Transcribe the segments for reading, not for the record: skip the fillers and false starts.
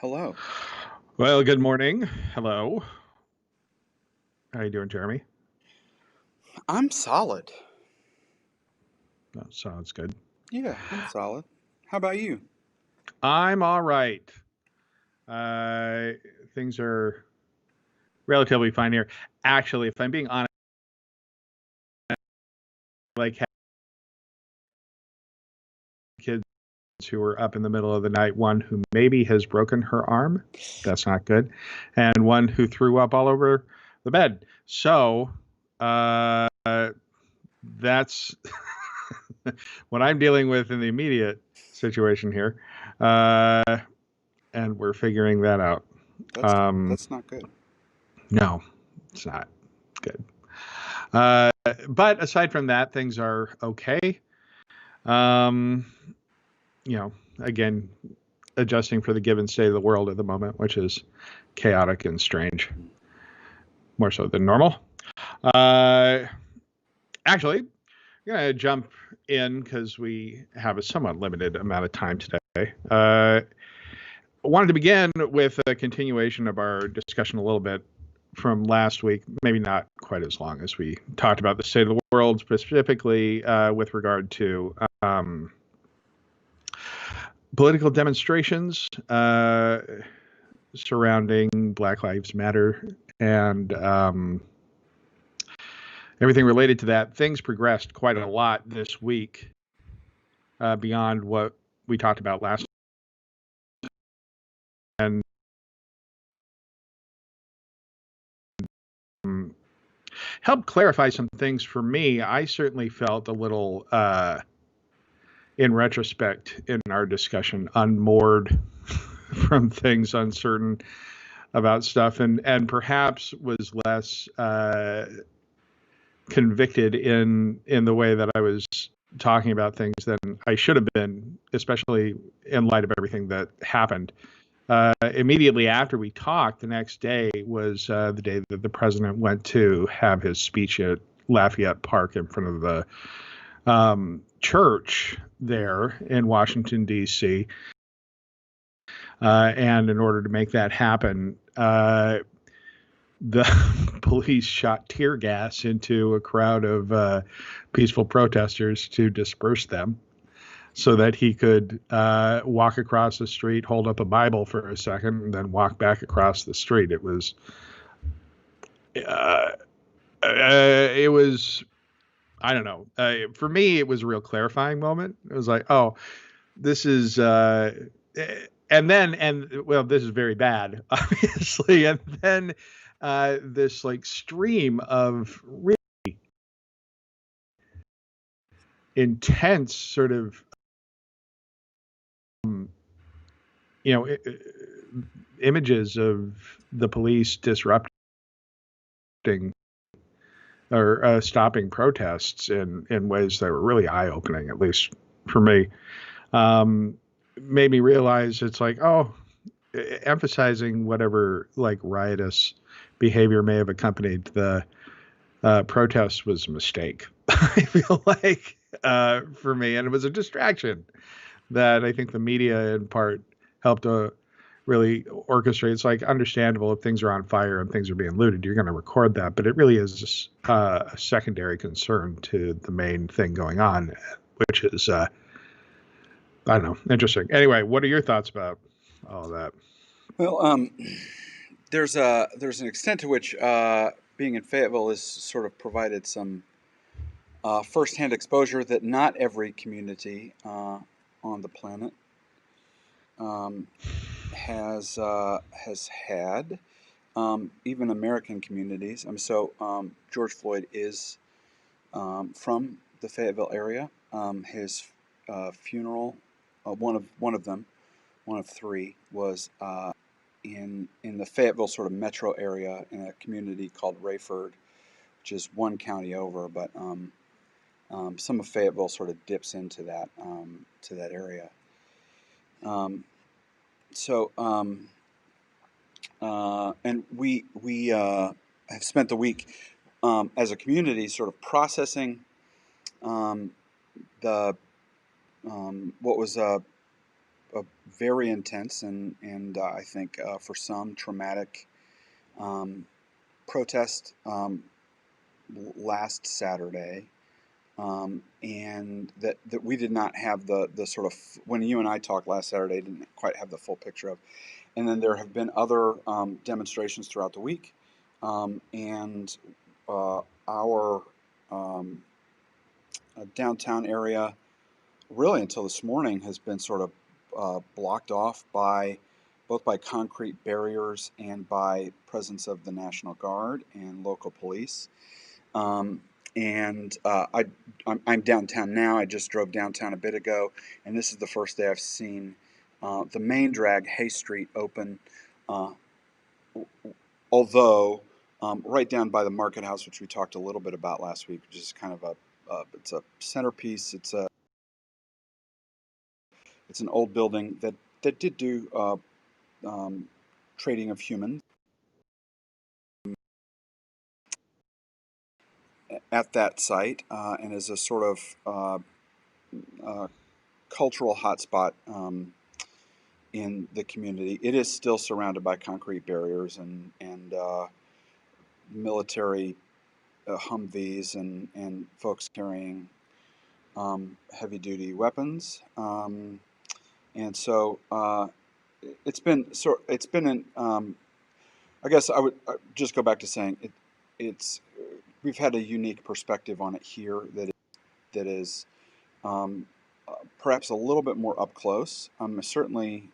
Hello. Well, good morning. Hello. How you doing, Jeremy? I'm solid. That sounds good. Yeah, I'm solid. How about you? I'm all right. Uh, things are relatively fine here. Actually, if I'm being honest, like kids who were up in the middle of the night, one who maybe has broken her arm. That's not good. And one who threw up all over the bed. So, that's what I'm dealing with in the immediate situation here. Uh, and we're figuring that out. That's Um, that's not good. no, it's not good. Uh, but aside from that, things are okay. Um, you know, again, adjusting for the given state of the world at the moment, which is chaotic and strange, more so than normal. Uh, Actually, I'm going to jump in because we have a somewhat limited amount of time today. Wanted to begin with a continuation of our discussion a little bit from last week, maybe not quite as long as we talked about the state of the world, specifically with regard to political demonstrations surrounding Black Lives Matter and everything related to that. Things progressed quite a lot this week beyond what we talked about last, and helped clarify some things for me. I certainly felt a little, in retrospect, in our discussion, unmoored from things, uncertain about stuff, and perhaps was less convicted in the way that I was talking about things than I should have been, especially in light of everything that happened. Immediately after we talked, the next day was the day that the president went to have his speech at Lafayette Park in front of the church there in Washington, D.C. And in order to make that happen, the police shot tear gas into a crowd of peaceful protesters to disperse them so that he could walk across the street, hold up a Bible for a second, and then walk back across the street. Uh, it was, I don't know. For me, it was a real clarifying moment. It was like, oh, this is, well, this is very bad, obviously. And then this like stream of really intense sort of, um, you know, images of the police disrupting or stopping protests in ways that were really eye opening, at least for me. Um, Made me realize it's like, oh, emphasizing whatever like riotous behavior may have accompanied the protest was a mistake. I feel like for me, and it was a distraction that I think the media in part helped to really orchestrate. It's like understandable if things are on fire and things are being looted, you're going to record that, but it really is a secondary concern to the main thing going on, which is I don't know, interesting. Anyway, what are your thoughts about all of that? Well, there's an extent to which being in Fayetteville has sort of provided some firsthand exposure that not every community on the planet um, has had. Even American communities. George Floyd is from the Fayetteville area. His funeral, one of them, one of three, was in the Fayetteville sort of metro area in a community called Rayford, which is one county over, but some of Fayetteville sort of dips into that area. Um, so and we have spent the week as a community sort of processing um, the what was a very intense and I think for some traumatic um, protest last Saturday, and that we did not have the sort of, when you and I talked last Saturday, didn't quite have the full picture of. And then there have been other demonstrations throughout the week, and our um, downtown area, really until this morning, has been sort of blocked off by both by concrete barriers and by presence of the National Guard and local police. Um, and I'm downtown now. I just drove downtown a bit ago, and this is the first day I've seen the main drag, Hay Street, open. Uh, Although right down by the Market House, which we talked a little bit about last week, which is kind of it's a centerpiece. It's an old building that did do um, trading of humans at that site, and is a sort of uh, cultural hotspot in the community. It is still surrounded by concrete barriers and military Humvees and folks carrying heavy duty weapons. And so it's been an I guess I would just go back to saying it's we've had a unique perspective on it here that is um, perhaps a little bit more up close. Certainly,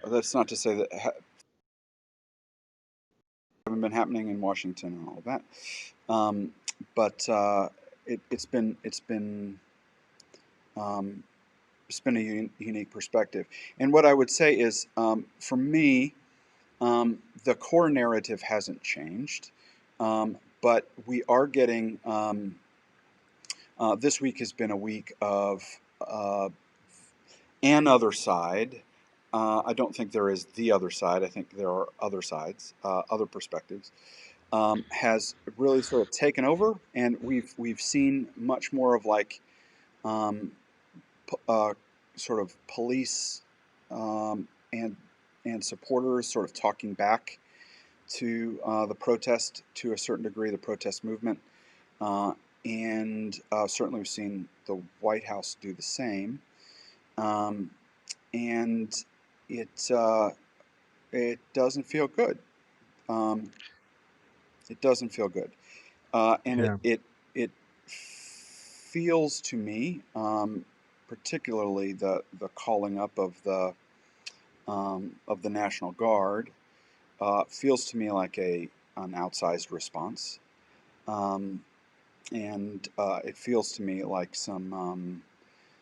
that's not to say that haven't been happening in Washington and all of that, um, but um, it's been a unique perspective. And what I would say is, for me, the core narrative hasn't changed, but we are getting. This week has been a week of an other side. I don't think there is the other side. I think there are other sides, other perspectives. Has really sort of taken over, and we've seen much more of like um, sort of police um, and and supporters sort of talking back to the protest to a certain degree, the protest movement, uh, and certainly we've seen the White House do the same, um, and it it doesn't feel good. Um, it doesn't feel good, and Yeah. it feels to me, particularly the calling up of the National Guard, feels to me like an outsized response, um, and it feels to me like some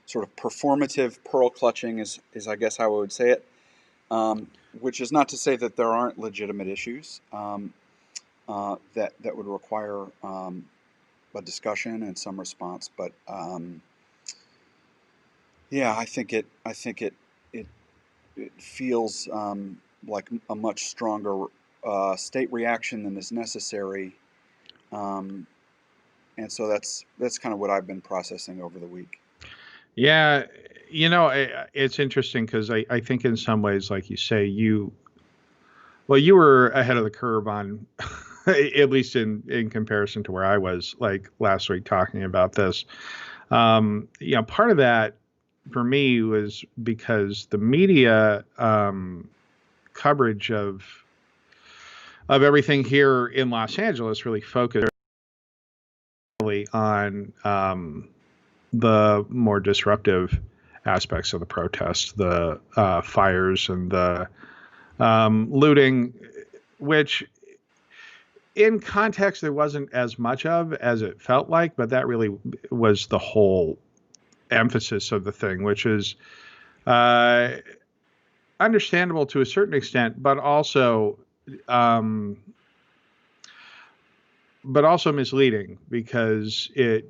sort of performative pearl clutching is I guess how I would say it, which is not to say that there aren't legitimate issues that would require a discussion and some response, but yeah, it it feels like a much stronger state reaction than is necessary, um, and so that's kind of what I've been processing over the week. Yeah. It's interesting because I think in some ways, like you say, you were ahead of the curve on, at least in comparison to where I was like last week talking about this. Part of that for me was because the media coverage of everything here in Los Angeles really focused on the more disruptive aspects of the protest, the fires and the looting, which in context there wasn't as much of as it felt like, but that really was the whole emphasis of the thing, which is uh, understandable to a certain extent, um, but also misleading because it,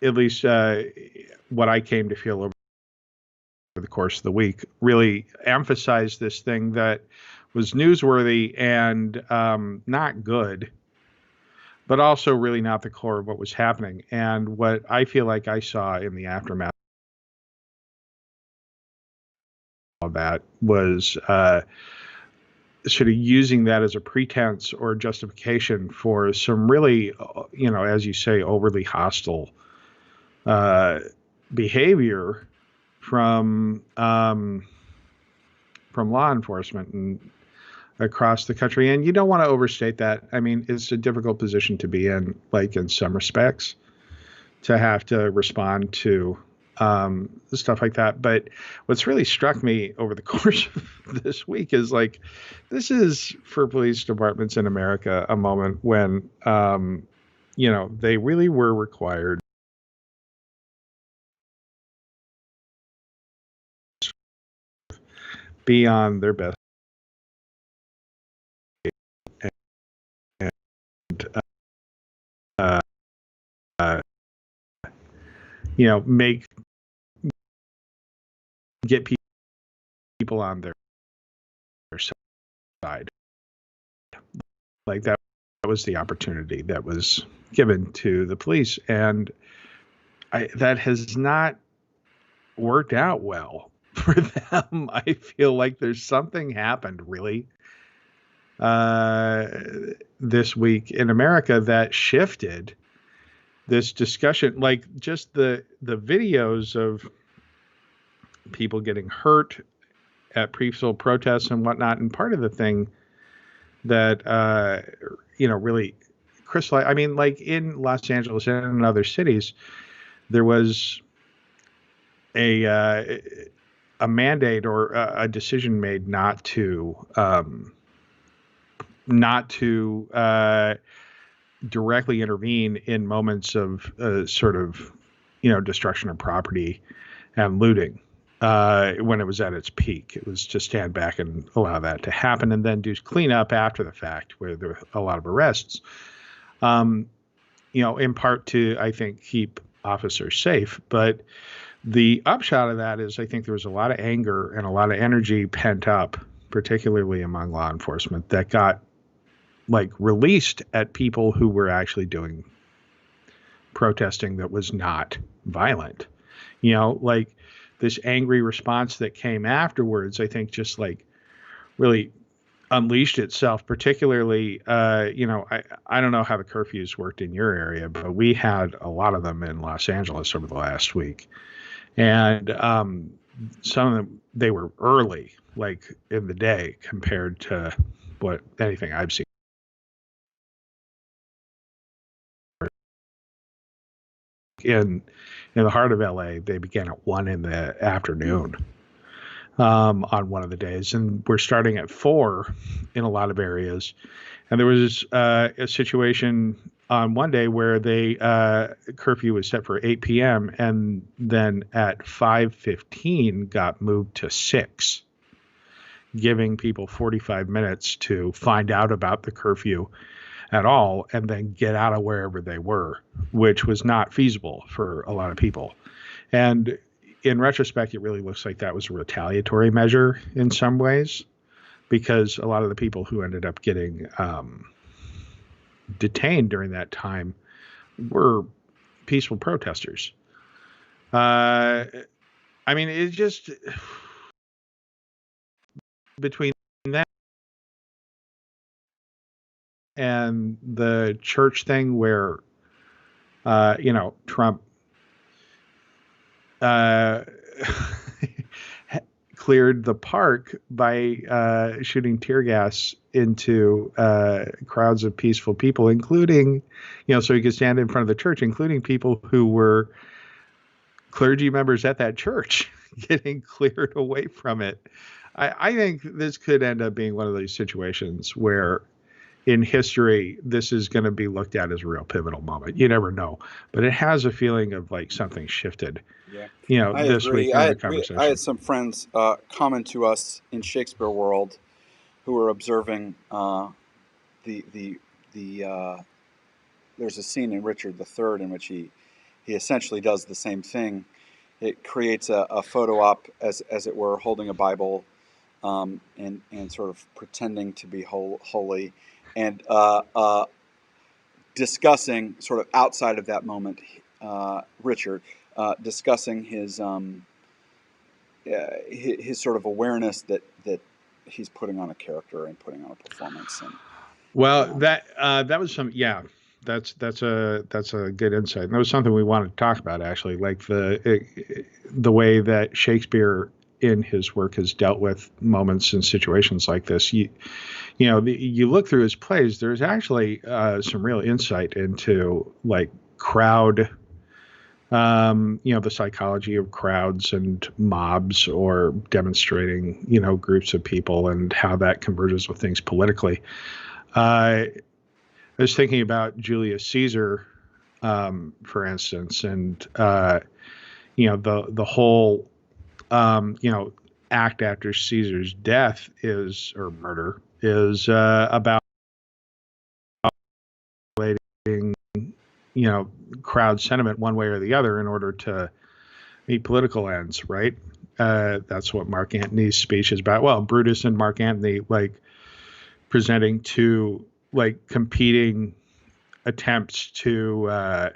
at least what I came to feel over the course of the week, really emphasized this thing that was newsworthy and not good, but also really not the core of what was happening. And what I feel like I saw in the aftermath that was sort of using that as a pretense or justification for some really, as you say, overly hostile behavior from law enforcement and across the country. And you don't want to overstate that. I mean, it's a difficult position to be in, like in some respects, to have to respond to stuff like that. But what's really struck me over the course of this week is like, this is for police departments in America a moment when, they really were required be on their best and, uh, uh, get people on their side. Like that was the opportunity that was given to the police, and that has not worked out well for them. I feel like there's something happened really this week in America that shifted this discussion. Like just the videos of people getting hurt at peaceful protests and whatnot, and part of the thing that really crystallized. I mean, like in Los Angeles and in other cities, there was a mandate or a decision made not to directly intervene in moments of sort of destruction of property and looting when it was at its peak. It was to stand back and allow that to happen, and then do cleanup after the fact, where there were a lot of arrests. In part to, I think, keep officers safe. But the upshot of that is I think there was a lot of anger and a lot of energy pent up, particularly among law enforcement, that got released at people who were actually doing protesting that was not violent. This angry response that came afterwards, I think just really unleashed itself, particularly, I don't know how the curfews worked in your area, but we had a lot of them in Los Angeles over the last week. And some of them, they were early, in the day, compared to anything I've seen. In the heart of LA, they began at 1 in the afternoon on one of the days, and we're starting at 4 in a lot of areas. And there was a situation on one day where they curfew was set for 8 p.m. and then at 5:15 got moved to 6, giving people 45 minutes to find out about the curfew at all and then get out of wherever they were, which was not feasible for a lot of people. And in retrospect, it really looks like that was a retaliatory measure in some ways, because a lot of the people who ended up getting detained during that time were peaceful protesters. It just, between that and the church thing where, Trump cleared the park by shooting tear gas into crowds of peaceful people, including, so he could stand in front of the church, including people who were clergy members at that church, getting cleared away from it. I think this could end up being one of those situations where in history, this is going to be looked at as a real pivotal moment. You never know, but it has a feeling of something shifted. Yeah, I this agree. week in the conversation. I had some friends comment to us in Shakespeare world who were observing the there's a scene in Richard III in which he essentially does the same thing. It creates a photo op, as it were, holding a Bible and sort of pretending to be holy, and discussing sort of outside of that moment, Richard discussing his his sort of awareness that he's putting on a character and putting on a performance. And Well, that was some, yeah. That's a good insight. And that was something we wanted to talk about, actually, like the way that Shakespeare in his work has dealt with moments and situations like this. You look through his plays, there's actually some real insight into like crowd, the psychology of crowds and mobs or demonstrating, groups of people and how that converges with things politically. I was thinking about Julius Caesar, for instance, and the whole act after Caesar's death or murder is about relating crowd sentiment one way or the other in order to meet political ends, right? That's what Mark Antony's speech is about. Well, Brutus and Mark Antony presenting two competing attempts to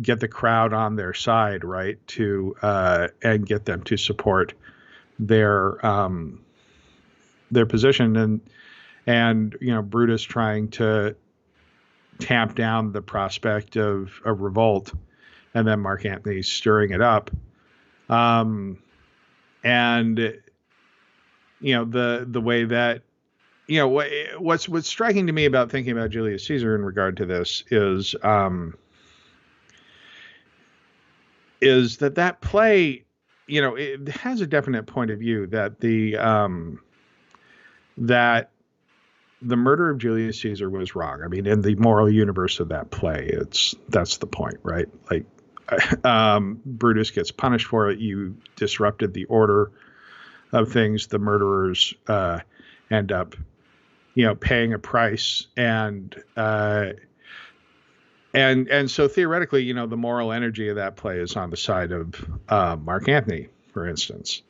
get the crowd on their side, right? And get them to support their position, and Brutus trying to tamp down the prospect of a revolt, and then Mark Antony stirring it up. And the way that what's striking to me about thinking about Julius Caesar in regard to this is that play, it has a definite point of view that that the murder of Julius Caesar was wrong. I mean, in the moral universe of that play, that's the point, right? Like, Brutus gets punished for it. You disrupted the order of things. The murderers end up, paying a price, and so theoretically, the moral energy of that play is on the side of Mark Antony, for instance.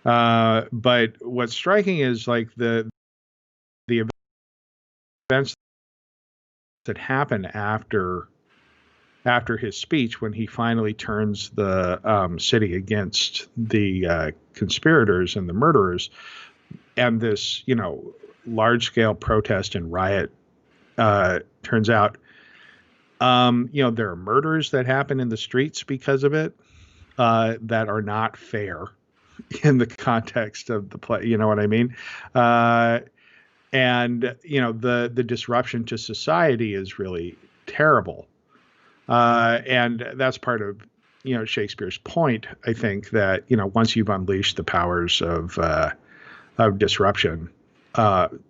But what's striking is like the events that happen after his speech, when he finally turns the city against the conspirators and the murderers, and this large scale protest and riot turns out. There are murders that happen in the streets because of it that are not fair in the context of the play. You know what I mean? And the disruption to society is really terrible. And that's part of Shakespeare's point, I think, that once you've unleashed the powers of disruption to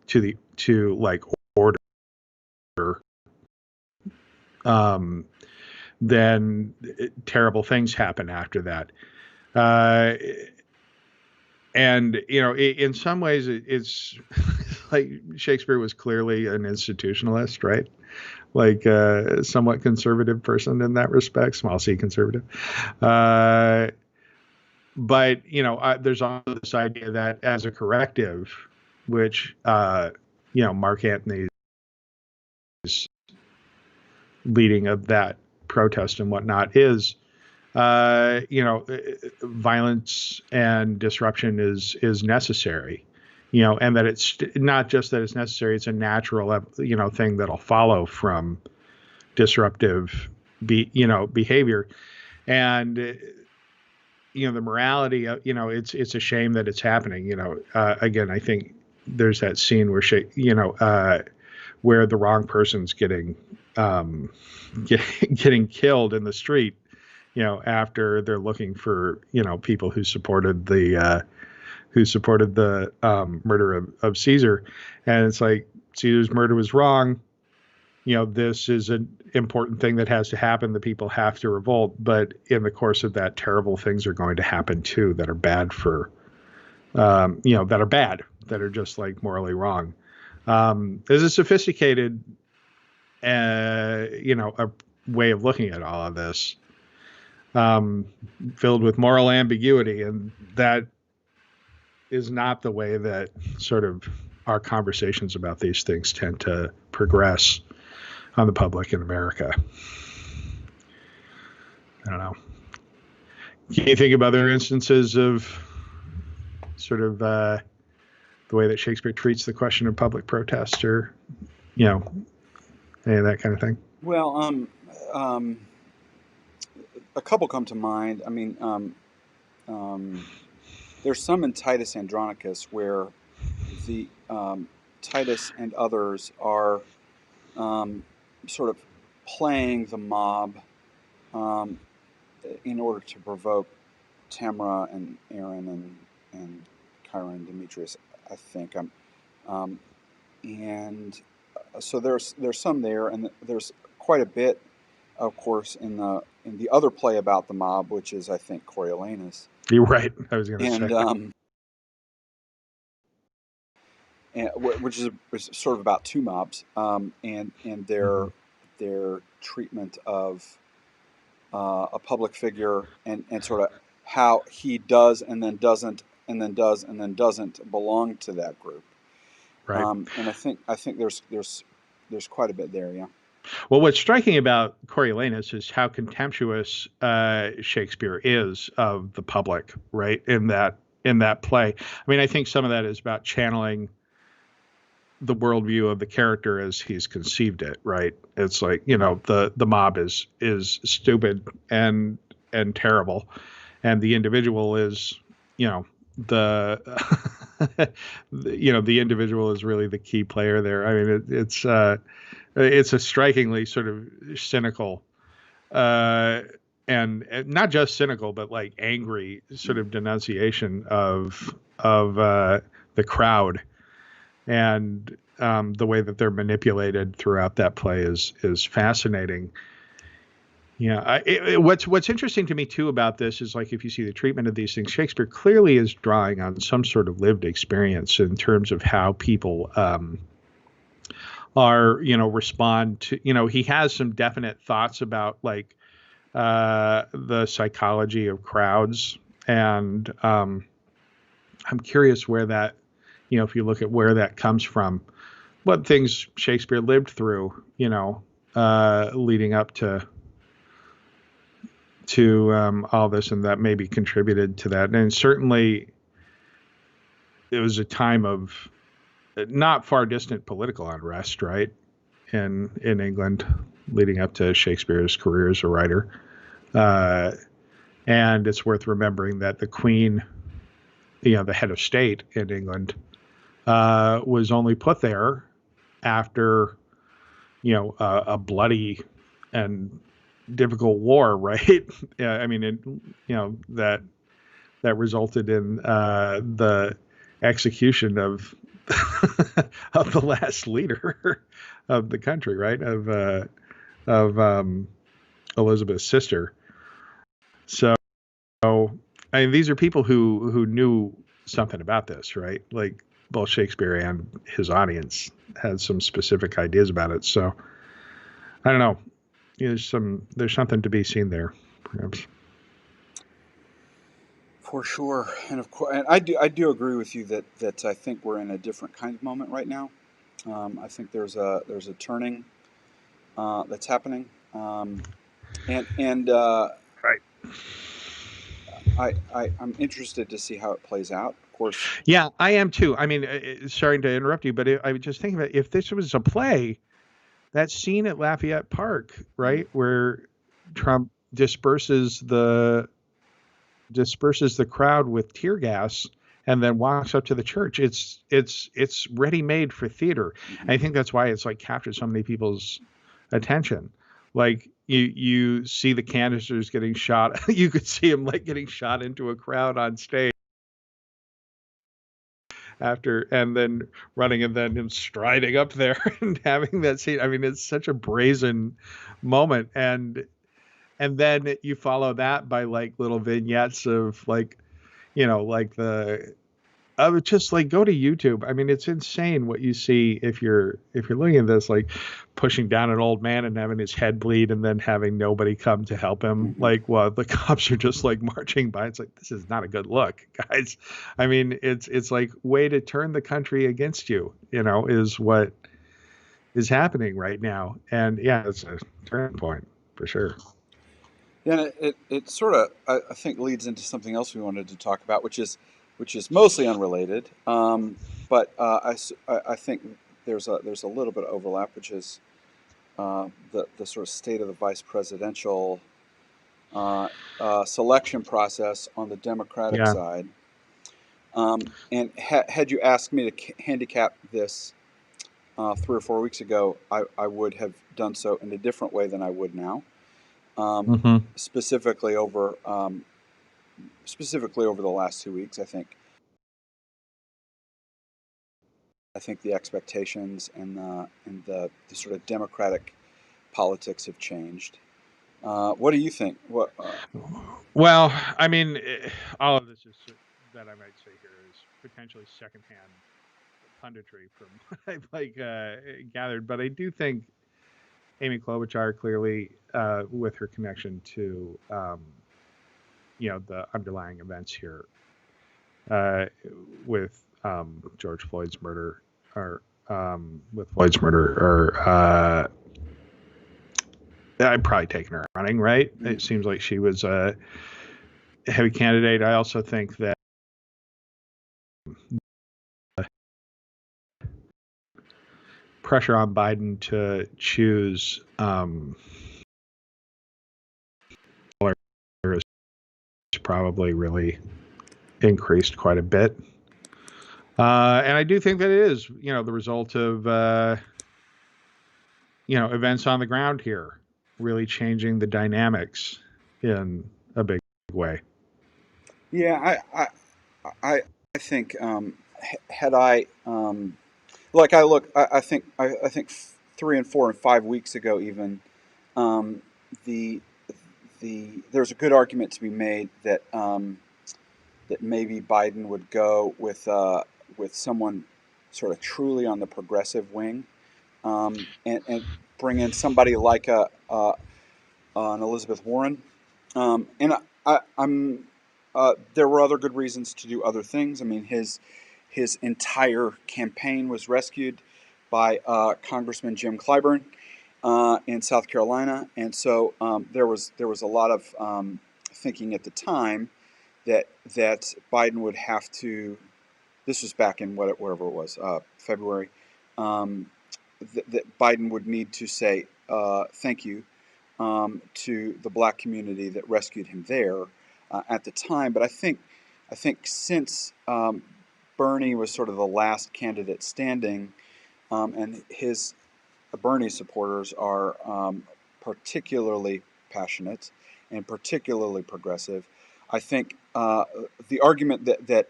order, then terrible things happen after that. And in some ways, it's like Shakespeare was clearly an institutionalist, right? Like a somewhat conservative person in that respect, small c conservative. But there's also this idea that as a corrective, which Mark Antony's leading of that protest and whatnot is, violence and disruption is necessary, and that it's not just that it's necessary, it's a natural, thing that'll follow from disruptive, behavior. And, the morality of, it's a shame that it's happening. Again, I think there's that scene where where the wrong person's getting killed in the street, after they're looking for, people who supported the murder of Caesar. And it's like, Caesar's murder was wrong. This is an important thing that has to happen. The people have to revolt. But in the course of that, terrible things are going to happen too, that are bad that are just like morally wrong. There's a sophisticated, a way of looking at all of this, filled with moral ambiguity. And that is not the way that sort of our conversations about these things tend to progress on the public in America. I don't know. Can you think of other instances of sort of the way that Shakespeare treats the question of public protest, or you know, any of that kind of thing? Well, a couple come to mind. I mean, um, there's some in Titus Andronicus where the Titus and others are um, sort of playing the mob um, in order to provoke Tamra and Aaron and Chiron and Demetrius, I think. Um, and so there's some there, and there's quite a bit, of course, in the other play about the mob, which is, I think, Coriolanus, You're right. I was going to say. and which is sort of about two mobs, and Mhm. their treatment of a public figure, and sort of how he does and then doesn't and then does and then doesn't belong to that group. Right. And I think there's quite a bit there. Yeah. Well, what's striking about Coriolanus is how contemptuous Shakespeare is of the public, right? In that play. I mean, I think some of that is about channeling the worldview of the character as he's conceived it, right? It's like, you know, the mob is stupid and terrible, and the individual is, you know, the you know, the individual is really the key player there. I mean, it's a strikingly sort of cynical, uh, and not just cynical, but like angry sort of denunciation of the crowd, and the way that they're manipulated throughout that play is fascinating. Yeah, what's interesting to me too about this is, like, if you see the treatment of these things, Shakespeare clearly is drawing on some sort of lived experience in terms of how people are, you know, respond to, you know, he has some definite thoughts about, like, the psychology of crowds, and I'm curious where that, you know, if you look at where that comes from, what things Shakespeare lived through, you know, leading up to all this, and that maybe contributed to that. And certainly it was a time of not far distant political unrest, right, in England, leading up to Shakespeare's career as a writer. Uh, and it's worth remembering that the Queen, you know, the head of state in England, was only put there after, you know, a bloody and difficult war, right? I mean, you know, that resulted in the execution of of the last leader of the country, right? Of Elizabeth's sister. So, I mean, these are people who knew something about this, right? Like, both Shakespeare and his audience had some specific ideas about it. So, I don't know. There's something to be seen there, perhaps. For sure, and of course, and I do agree with you that I think we're in a different kind of moment right now. I think there's a turning that's happening, and Right. I'm interested to see how it plays out. Of course. Yeah, I am too. I mean, sorry to interrupt you, but I was just thinking about, if this was a play, that scene at Lafayette Park, Mm, right, where Trump disperses the crowd with tear gas and then walks up to the church. It's ready made for theater. mhm. I think that's why it's like captured so many people's attention. Like, you see the canisters getting shot. You could see him like getting shot into a crowd on stage after, and then running, and then him striding up there and having that scene. I mean, it's such a brazen moment, and then you follow that by like little vignettes of, like, you know, like the I would just like go to YouTube. I mean, it's insane what you see if you're looking at this, like pushing down an old man and having his head bleed, and then having nobody come to help him. Mhm. Like, well, the cops are just like marching by. It's like, this is not a good look, guys. I mean, it's like, way to turn the country against you, you know, is what is happening right now. And yeah, it's a turning point for sure. Yeah, and it sort of, I think, leads into something else we wanted to talk about, which is which is mostly unrelated. But I think there's a little bit of overlap, which is the sort of state of the vice presidential selection process on the Democratic Yeah. side. And had you asked me to handicap this 3 or 4 weeks ago, I would have done so in a different way than I would now. Hmm. Specifically over the last 2 weeks, I think the expectations and the sort of democratic politics have changed. What do you think? Well, I mean, all of this is that I might say here is potentially secondhand punditry from what I've gathered, but I do think Amy Klobuchar clearly, with her connection to the underlying events here with George Floyd's murder, or with Floyd's murder, or I'd probably taken her running. Right? It seems like she was a heavy candidate. I also think that pressure on Biden to choose is probably really increased quite a bit. And I do think that it is, the result of, events on the ground here really changing the dynamics in a big way. Yeah, I think had I like I think 3 and 4 and 5 weeks ago even the there's a good argument to be made that maybe Biden would go with someone sort of truly on the progressive wing, and bring in somebody like an Elizabeth Warren. And I'm there were other good reasons to do other things. I mean, his entire campaign was rescued by Congressman Jim Clyburn in South Carolina, and so there was a lot of thinking at the time that Biden would have to. This was back in wherever it was, February. Um, that Biden would need to say thank you to the black community that rescued him there at the time. But I think since Bernie was sort of the last candidate standing, and his Bernie supporters are particularly passionate and particularly progressive. I think the argument that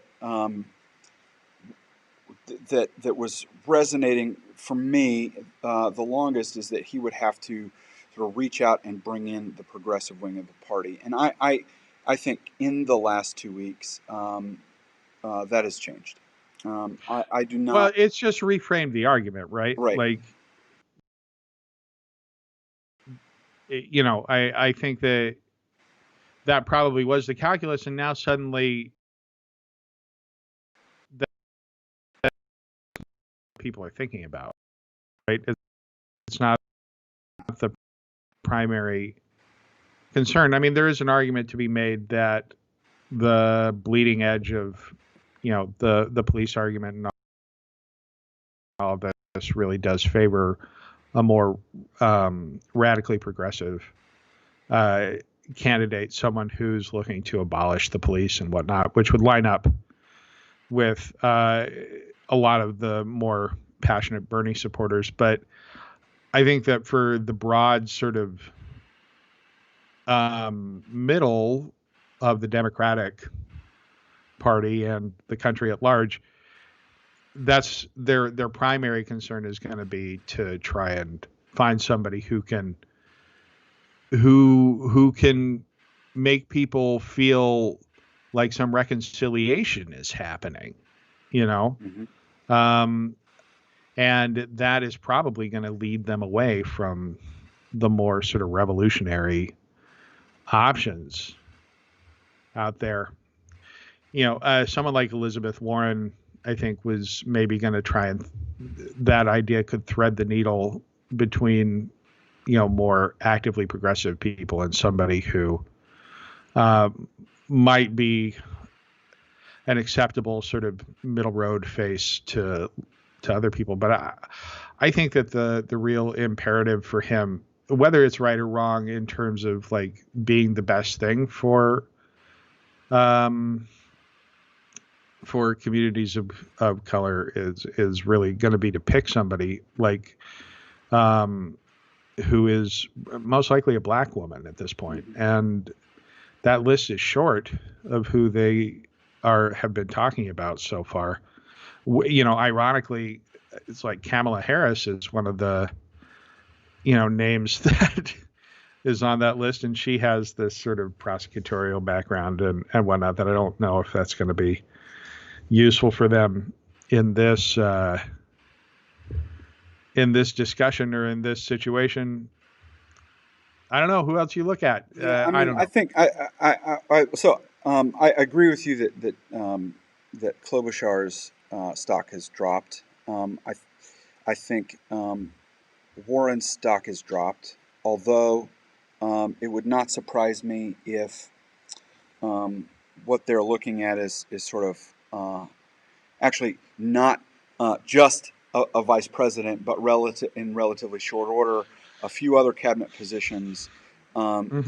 was resonating for me the longest is that he would have to sort of reach out and bring in the progressive wing of the party, and I think in the last 2 weeks that has changed. I do Well, not. it's just reframed the argument, right? Right. I think that probably was the calculus, and now suddenly that people are thinking about, right? It's not the primary concern. I mean, there is an argument to be made that the bleeding edge of, the police argument and all of this really does favor a more radically progressive candidate, someone who's looking to abolish the police and whatnot, which would line up with a lot of the more passionate Bernie supporters. But I think that for the broad sort of middle of the Democratic Party and the country at large, that's their primary concern is going to be to try and find somebody who can make people feel like some reconciliation is happening, Mm-hmm. and that is probably going to lead them away from the more sort of revolutionary options out there. Someone like Elizabeth Warren, I think, was maybe going to try and that idea could thread the needle between, more actively progressive people and somebody who might be an acceptable sort of middle road face to other people. But I think that the real imperative for him, whether it's right or wrong in terms of like being the best thing um, for communities of color, is really going to be to pick somebody like um, who is most likely a black woman at this point. Mm-hmm. And that list is short of who they have been talking about so far. Ironically, it's like Kamala Harris is one of the names that is on that list, and she has this sort of prosecutorial background and whatnot that I don't know if that's going to be useful for them in this discussion or in this situation. I don't know who else you look at. Yeah, I I mean, don't I know. think I agree with you that Klobuchar's stock has dropped. I think Warren's stock has dropped, although it would not surprise me if what they're looking at is sort of actually not just a vice president, but in relatively short order, a few other cabinet positions Mm-hmm.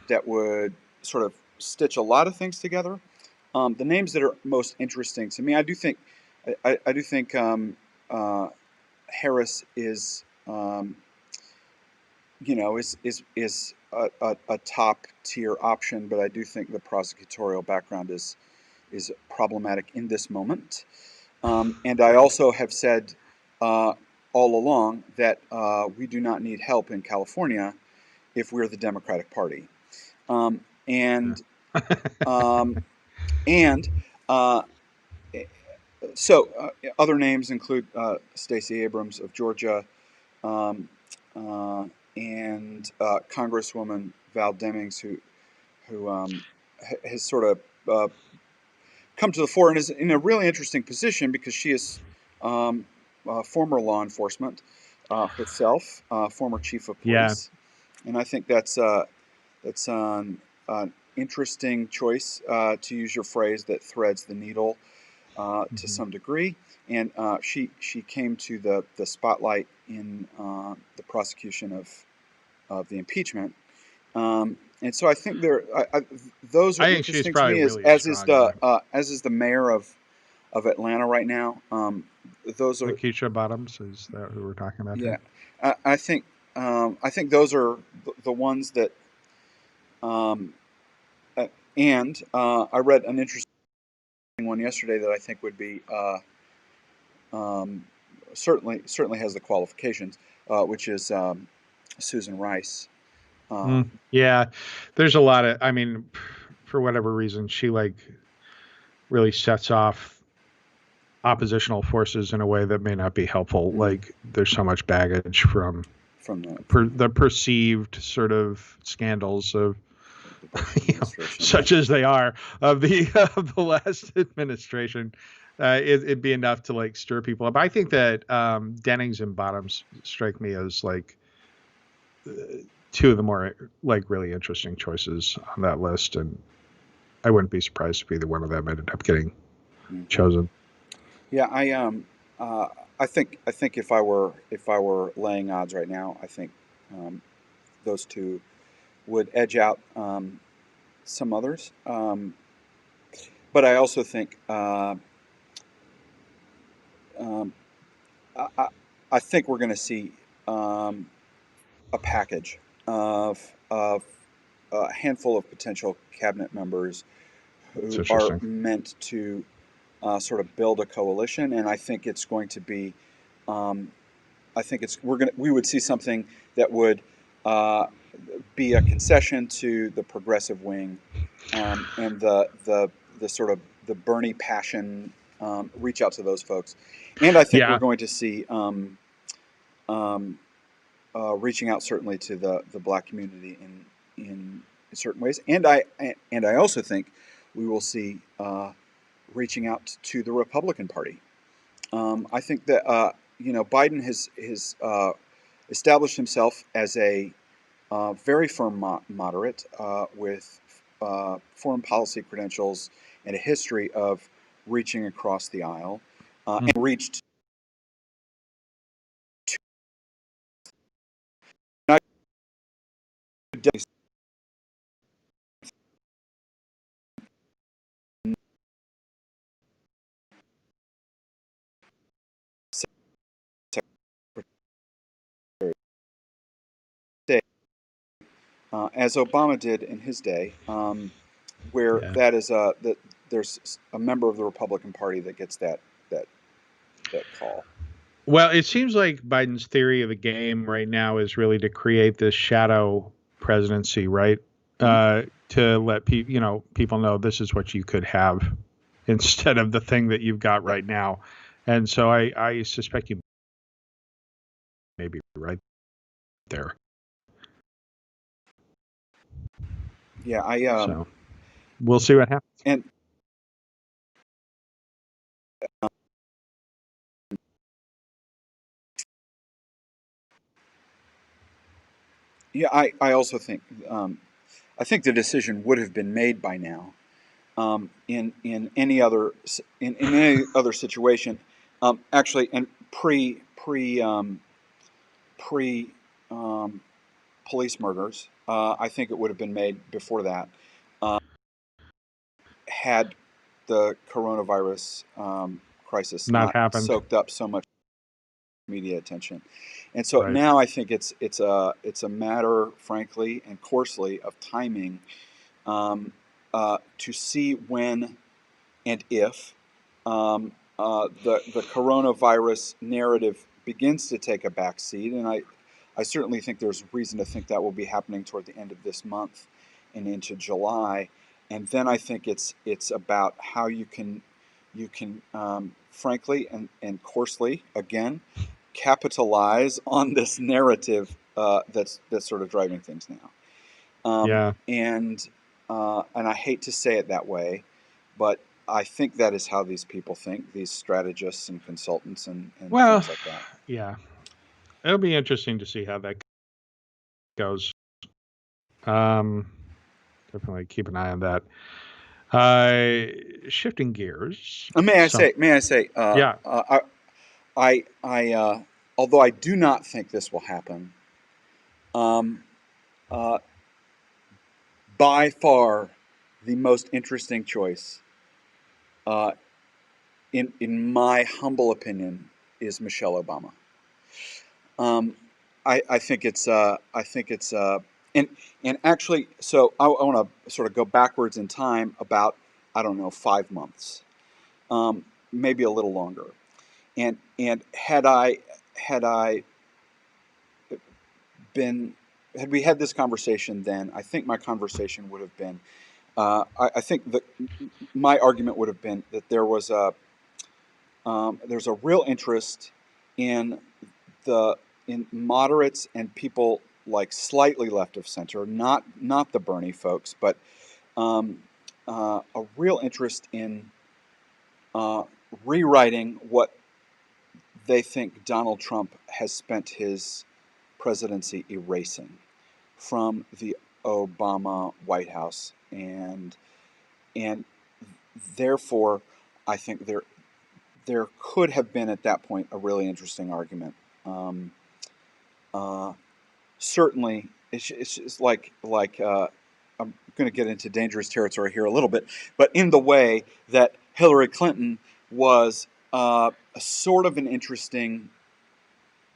that would sort of stitch a lot of things together. The names that are most interesting to me, I do think Harris is a top tier option, but I do think the prosecutorial background is problematic in this moment. And I also have said all along that we do not need help in California if we're the Democratic Party. Um, and um, and uh, so other names include Stacey Abrams of Georgia, um, uh, and Congresswoman Val Demings, who has sort of come to the fore and is in a really interesting position because she is former law enforcement herself, former chief of Yeah. police, and I think that's an interesting choice, to use your phrase, that threads the needle to Mm-hmm. some degree. And she came to the spotlight in the prosecution of the impeachment. And so I think those are I think she's interesting to probably me, really a strong guy. as is the mayor of Atlanta right now. Those are, Lakeisha Bottoms, is that who we're talking about yeah, here? I think those are the ones that. Um, and I read an interesting one yesterday that I think would be um, certainly has the qualifications, which is Susan Rice. Um, Yeah, there's a lot of. I mean, for whatever reason, she like really sets off oppositional forces in a way that may not be helpful. mm, Like there's so much baggage from from the perceived sort of scandals of the Bush administration. Yeah. such as they are of the of the last administration. It'd be enough to like stir people up. I think that Dennings and Bottoms strike me as like two of the more like really interesting choices on that list, and I wouldn't be surprised if either one of them ended up getting Mm. chosen. Yeah, uh, I think if I were laying odds right now, I think um, those two would edge out some others. But I also think um, I, I think we're going to see um, a package of a handful of potential cabinet members It's who are interesting. meant to sort of build a coalition, and I think it's going to be. Um, I think we would see something that would uh, be a concession to the progressive wing, and the sort of the Bernie passion, reach out to those folks, and I think we're Yeah, going to see um, reaching out certainly to the black community in certain ways, and I also think we will see reaching out to the Republican Party. I think that Biden has established himself as a very firm moderate with foreign policy credentials and a history of reaching across the aisle, and reached as Obama did in his day, where Yeah. that there's a member of the Republican Party that gets that that call. Well, it seems like Biden's theory of the game right now is really to create this shadow presidency, right? To let people know this is what you could have instead of the thing that you've got Yeah, right now. And so I suspect you may be right there. yeah. So we'll see what happens. And yeah, I also think I think the decision would have been made by now. In any other in any other situation, actually, and pre um, police murders, I think it would have been made before that. Had the coronavirus crisis Not not happened. soaked up so much media attention. And so Right. now I think it's a matter, frankly and coarsely, of timing, to see when and if the coronavirus narrative begins to take a back seat. And I certainly think there's reason to think that will be happening toward the end of this month and into July. And then I think it's about how you can frankly and coarsely, again, capitalize on this narrative that's sort of driving things now. Yeah. And I hate to say it that way, but I think that is how these people think, these strategists and consultants and Well, things like that. yeah. It'll be interesting to see how that goes. Um, Definitely keep an eye on that. Shifting gears. May I say, Yeah. although I do not think this will happen, um, uh, by far the most interesting choice, uh, in my humble opinion, is Michelle Obama. Um, I think and actually, so I want to sort of go backwards in time about, I don't know, 5 months, maybe a little longer. And had I been had we had this conversation then, I think my conversation would have been, I think that my argument would have been that there's a real interest in the in moderates and people like slightly left of center, not the Bernie folks, but um, a real interest in uh, rewriting what they think Donald Trump has spent his presidency erasing from the Obama White House, and therefore, I think there could have been at that point a really interesting argument. Um, uh, Certainly, it's like I'm going to get into dangerous territory here a little bit, but in the way that Hillary Clinton was a sort of an interesting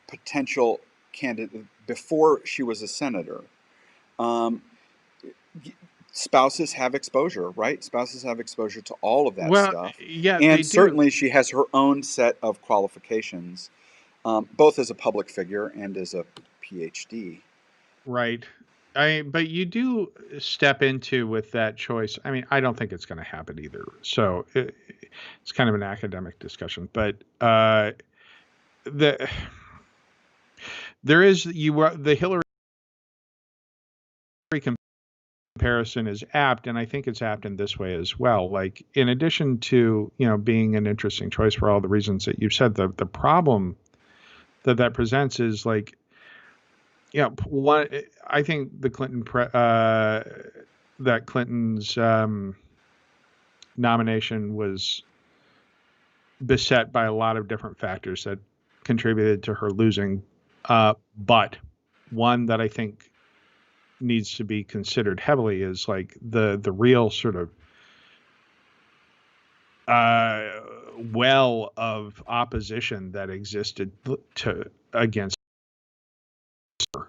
potential candidate before she was a senator. Um, Spouses have exposure, right? Spouses have exposure to all of that Well, stuff. yeah, they And do. certainly she has her own set of qualifications, both as a public figure and as a PhD. Right. But you do step into with that choice. I mean, I don't think it's going to happen either. So it's kind of an academic discussion. But the there is the Hillary comparison is apt, and I think it's apt in this way as well. Like, in addition to being an interesting choice for all the reasons that you said, the problem that presents is like, one, I think that Clinton's nomination was beset by a lot of different factors that contributed to her losing. But one that I think needs to be considered heavily is like the real sort of well of opposition that existed to against her,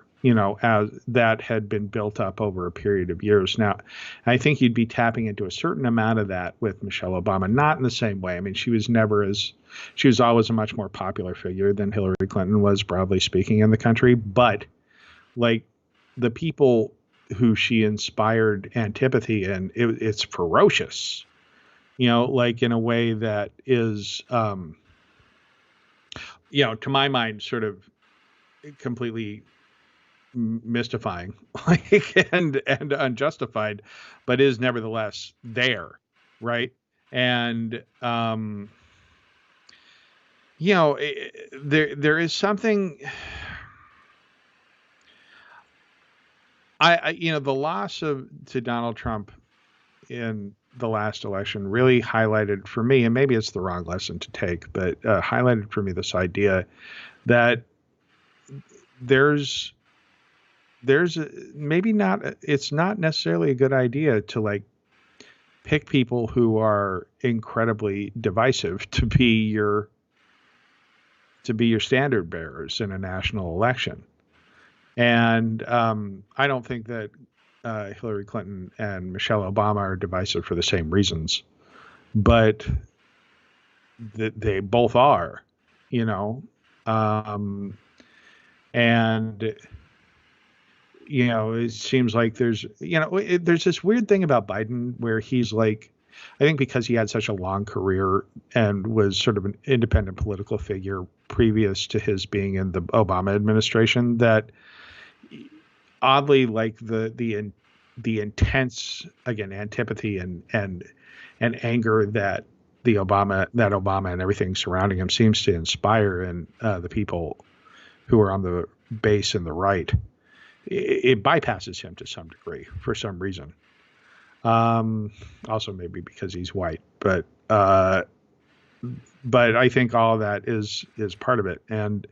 as that had been built up over a period of years. Now, I think you'd be tapping into a certain amount of that with Michelle Obama, not in the same way. I mean, she was always a much more popular figure than Hillary Clinton was, broadly speaking, in the country. But like the people who she inspired antipathy in, it's ferocious, like in a way that is, to my mind, sort of completely mystifying, like and unjustified, but is nevertheless there, right? And there is something. The loss to Donald Trump in the last election really highlighted for me, and maybe it's the wrong lesson to take, but highlighted for me this idea that there's maybe not, it's not necessarily a good idea to like pick people who are incredibly divisive to be your standard bearers in a national election. And I don't think that Hillary Clinton and Michelle Obama are divisive for the same reasons, but they both are, and it seems like there's this weird thing about Biden where he's like, I think because he had such a long career and was sort of an independent political figure previous to his being in the Obama administration, that oddly, like the intense, again, antipathy and anger that Obama and everything surrounding him seems to inspire in the people who are on the base and the right, it bypasses him to some degree for some reason. Also maybe because he's white, but I think all of that is part of it. And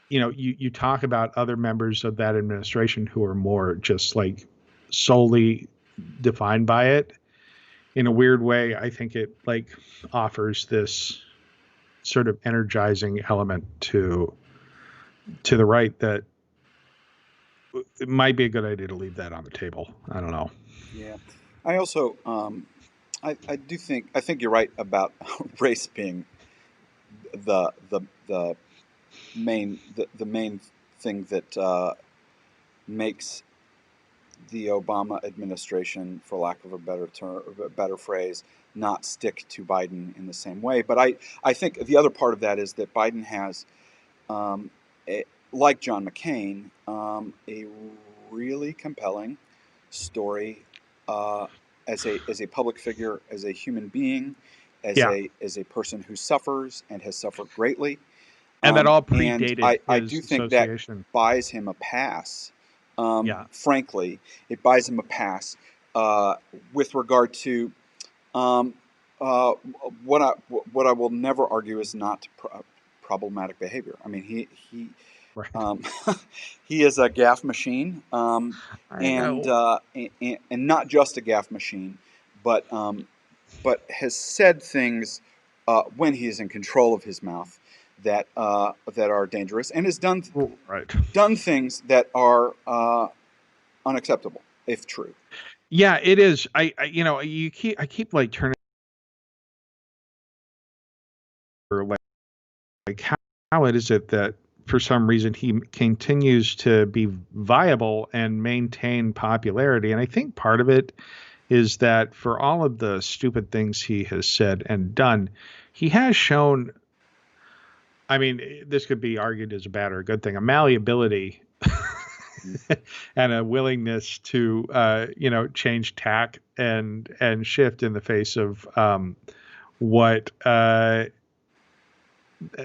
you talk about other members of that administration who are more just like solely defined by it. In a weird way, I think it like offers this sort of energizing element to the right that it might be a good idea to leave that on the table. I don't know. Yeah, I also I think you're right about race being the main thing that makes the Obama administration, for lack of a better phrase, not stick to Biden in the same way. But I think the other part of that is that Biden has, like John McCain, a really compelling story as a public figure, as a human being, Yeah. as a person who suffers and has suffered greatly. And that all And predated I his do think that association. buys him a pass. Yeah. Frankly, it buys him a pass with regard to what I will never argue is not problematic behavior. I mean, he Right. he is a gaffe machine, I know. and not just a gaffe machine, but has said things when he is in control of his mouth that are dangerous, and has done Right. things that are unacceptable if true. Yeah, it is. I keep like turning like how it is it that for some reason he continues to be viable and maintain popularity. And I think part of it is that for all of the stupid things he has said and done, he has shown, I mean, this could be argued as a bad or a good thing, a malleability and a willingness to, change tack and shift in the face of what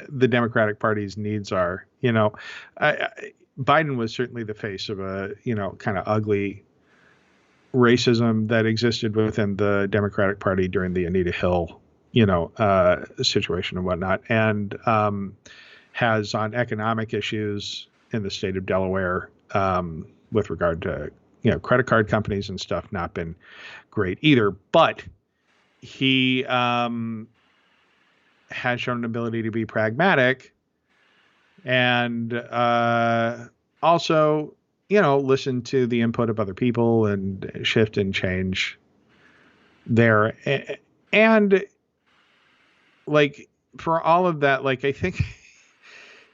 the Democratic Party's needs are. Biden was certainly the face of a, kind of ugly racism that existed within the Democratic Party during the Anita Hill situation and whatnot, and has on economic issues in the state of Delaware with regard to credit card companies and stuff not been great either. But he has shown an ability to be pragmatic and also listen to the input of other people and shift and change there. And like for all of that, like I think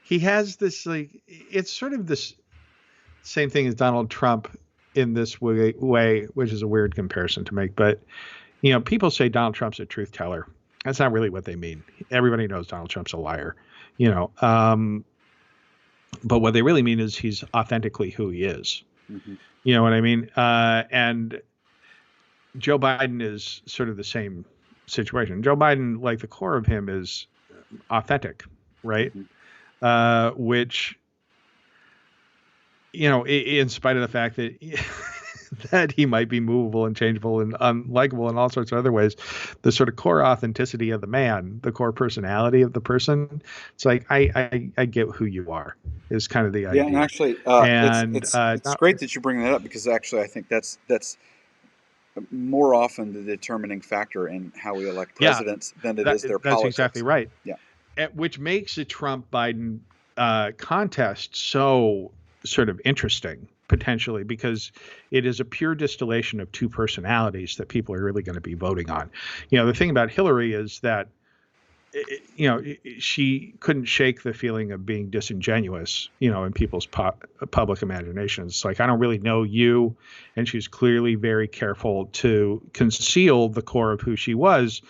he has this, like, it's sort of this same thing as Donald Trump in this way, which is a weird comparison to make. But, people say Donald Trump's a truth teller. That's not really what they mean. Everybody knows Donald Trump's a liar, but what they really mean is he's authentically who he is. Mm-hmm. You know what I mean? And Joe Biden is sort of the same situation. Joe Biden, like the core of him is authentic, right? Mm-hmm. Which, in spite of the fact that that he might be movable and changeable and unlikable in all sorts of other ways, the sort of core authenticity of the man, the core personality of the person, it's like I get who you are is kind of the idea. Yeah, and actually, it's great that you bring that up, because actually I think that's more often the determining factor in how we elect presidents than it is their politics. That's exactly right. Yeah, which makes the Trump-Biden contest so sort of interesting, potentially, because it is a pure distillation of two personalities that people are really going to be voting on. The thing about Hillary is that, she couldn't shake the feeling of being disingenuous, in people's public imaginations. It's like, I don't really know you. And she's clearly very careful to conceal the core of who she was,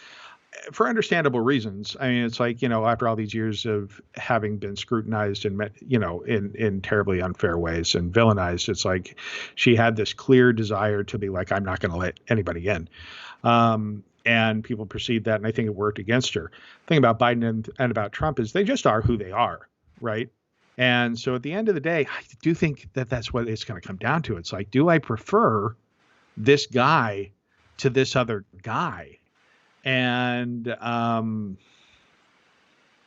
for understandable reasons. I mean, it's like, after all these years of having been scrutinized and, in terribly unfair ways and villainized, it's like she had this clear desire to be like, I'm not going to let anybody in. And people perceived that, and I think it worked against her. The thing about Biden and about Trump is they just are who they are, right? And so at the end of the day, I do think that that's what it's going to come down to. It's like, do I prefer this guy to this other guy? And,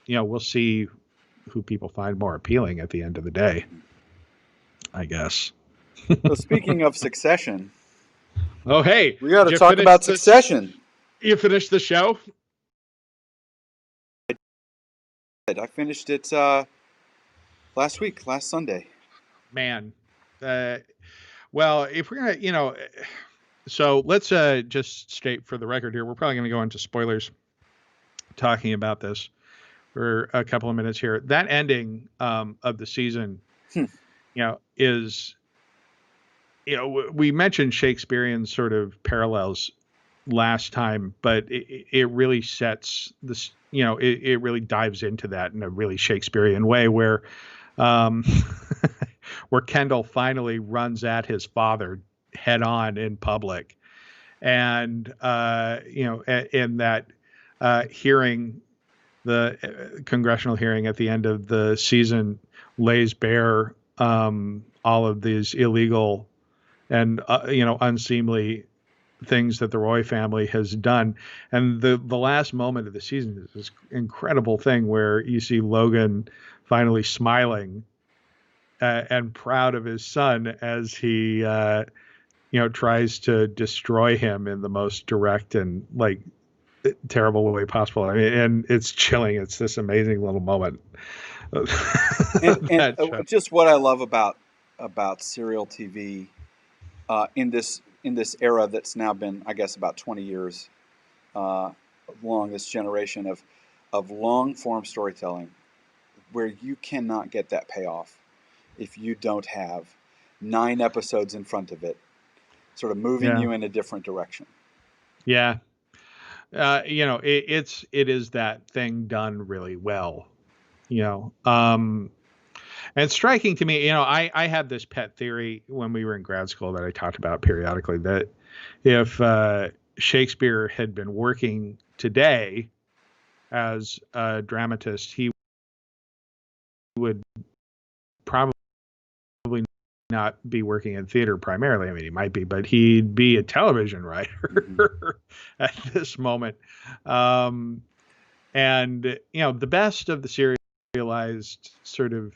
we'll see who people find more appealing at the end of the day, I guess. So speaking of Succession. Oh, hey. We got to talk about Succession. You finished the show? I finished it last Sunday. Man. Well, if we're going to, so let's just state for the record here, we're probably going to go into spoilers talking about this for a couple of minutes here. That ending of the season, is, we mentioned Shakespearean sort of parallels last time, but it really sets this, it really dives into that in a really Shakespearean way where where Kendall finally runs at his father head on in public. And, in that hearing, the congressional hearing at the end of the season lays bare all of these illegal and, unseemly things that the Roy family has done. And the last moment of the season is this incredible thing where you see Logan finally smiling and proud of his son as he, tries to destroy him in the most direct and terrible way possible. I mean, and it's chilling. It's this amazing little moment. and just what I love about serial TV in this era that's now been, I guess, about 20 years long, this generation of long form storytelling, where you cannot get that payoff if you don't have 9 episodes in front of it, sort of moving you in a different direction. Yeah. It is that thing done really well, and striking to me, I had this pet theory when we were in grad school that I talked about periodically, that if Shakespeare had been working today as a dramatist, he would probably not be working in theater primarily. I mean, he might be, but he'd be a television writer at this moment. Um, and the best of the serialized sort of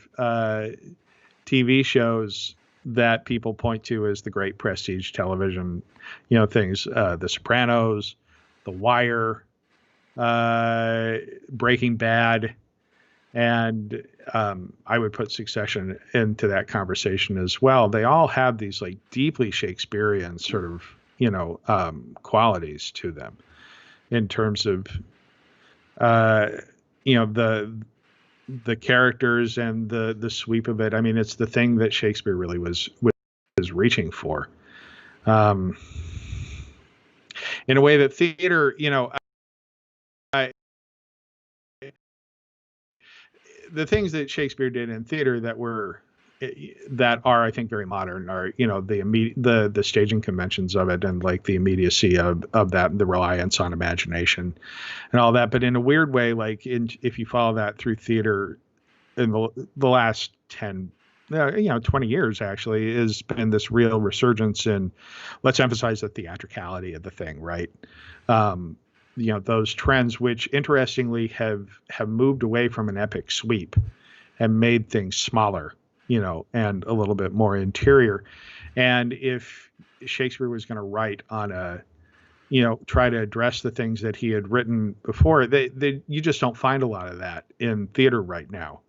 TV shows that people point to as the great prestige television, things, The Sopranos, The Wire, Breaking Bad, and I would put Succession into that conversation as well. They all have these like deeply Shakespearean sort of, qualities to them in terms of, the characters and the sweep of it. I mean, it's the thing that Shakespeare really was reaching for, um, in a way that theater, I, the things that Shakespeare did in theater that are, I think, very modern are, the staging conventions of it, and like the immediacy of that, the reliance on imagination and all that. But in a weird way, like if you follow that through theater in the last 20 years, actually, has been this real resurgence in, let's emphasize the theatricality of the thing, right? Those trends, which interestingly have moved away from an epic sweep and made things smaller, and a little bit more interior. And if Shakespeare was going to write on try to address the things that he had written before, you just don't find a lot of that in theater right now.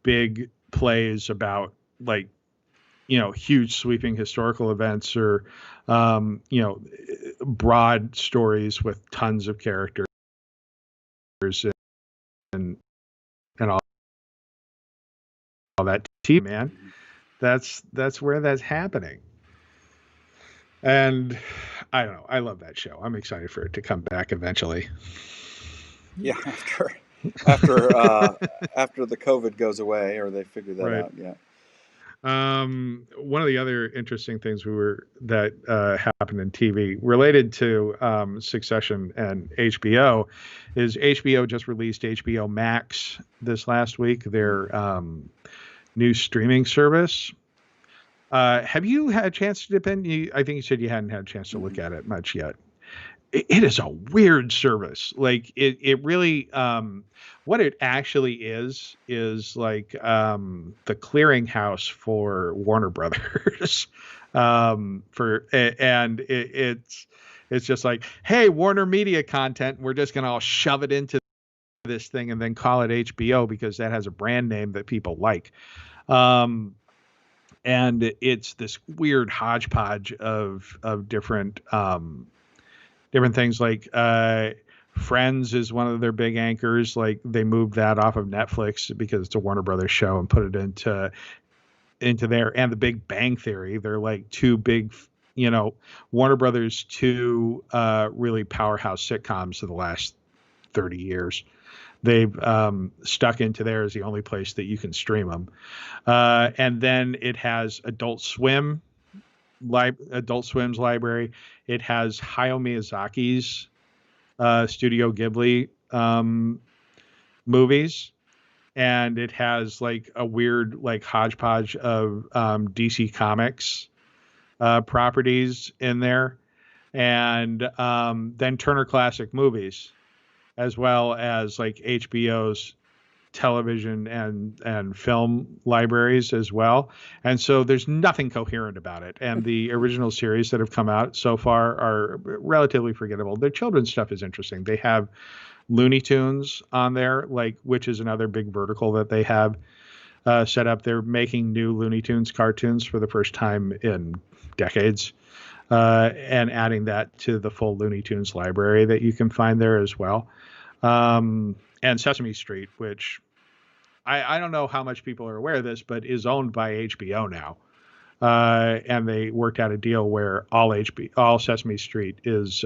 Big plays about like, huge sweeping historical events, or, broad stories with tons of characters and all that. TV, man, that's where that's happening. And I don't know. I love that show. I'm excited for it to come back eventually. Yeah, after after the COVID goes away, or they figure that Right. out. Yeah. One of the other interesting things that happened in TV related to Succession and HBO is HBO just released HBO Max this last week, their new streaming service. Have you had a chance to dip in? I think you said you hadn't had a chance to look at it much yet. It is a weird service. Like it really, what it actually is like the clearinghouse for Warner Brothers. It's just like, hey, Warner Media content, we're just gonna all shove it into this thing and then call it HBO because that has a brand name that people like. And it's this weird hodgepodge of different things. Like Friends is one of their big anchors. Like they moved that off of Netflix because it's a Warner Brothers show and put it into there. And The Big Bang Theory, they're like two big, Warner Brothers, two really powerhouse sitcoms of the last 30 years. They've stuck into there as the only place that you can stream them. And then it has Adult Swim's library. It has Hayao Miyazaki's Studio Ghibli movies, and it has like a weird like hodgepodge of DC Comics properties in there, and then Turner Classic Movies, as well as like HBO's television and film libraries as well. And so there's nothing coherent about it. And the original series that have come out so far are relatively forgettable. Their children's stuff is interesting. They have Looney Tunes on there, like, which is another big vertical that they have set up. They're making new Looney Tunes cartoons for the first time in decades, and adding that to the full Looney Tunes library that you can find there as well. And Sesame Street, which I don't know how much people are aware of this, but is owned by HBO now. And they worked out a deal where all Sesame Street is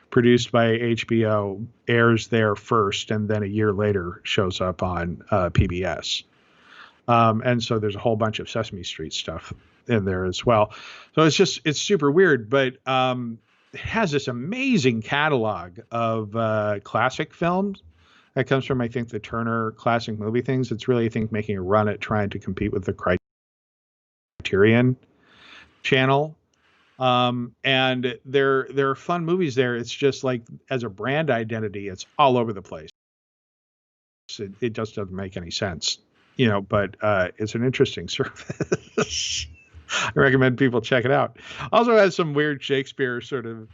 produced by HBO, airs there first, and then a year later shows up on PBS. And so there's a whole bunch of Sesame Street stuff in there as well. So it's super weird, but it has this amazing catalog of classic films that comes from, I think, the Turner Classic Movie things. It's really, I think, making a run at trying to compete with the Criterion channel. And there are fun movies there. It's just like as a brand identity, it's all over the place. It just doesn't make any sense, but it's an interesting service. I recommend people check it out. Also has some weird Shakespeare sort of,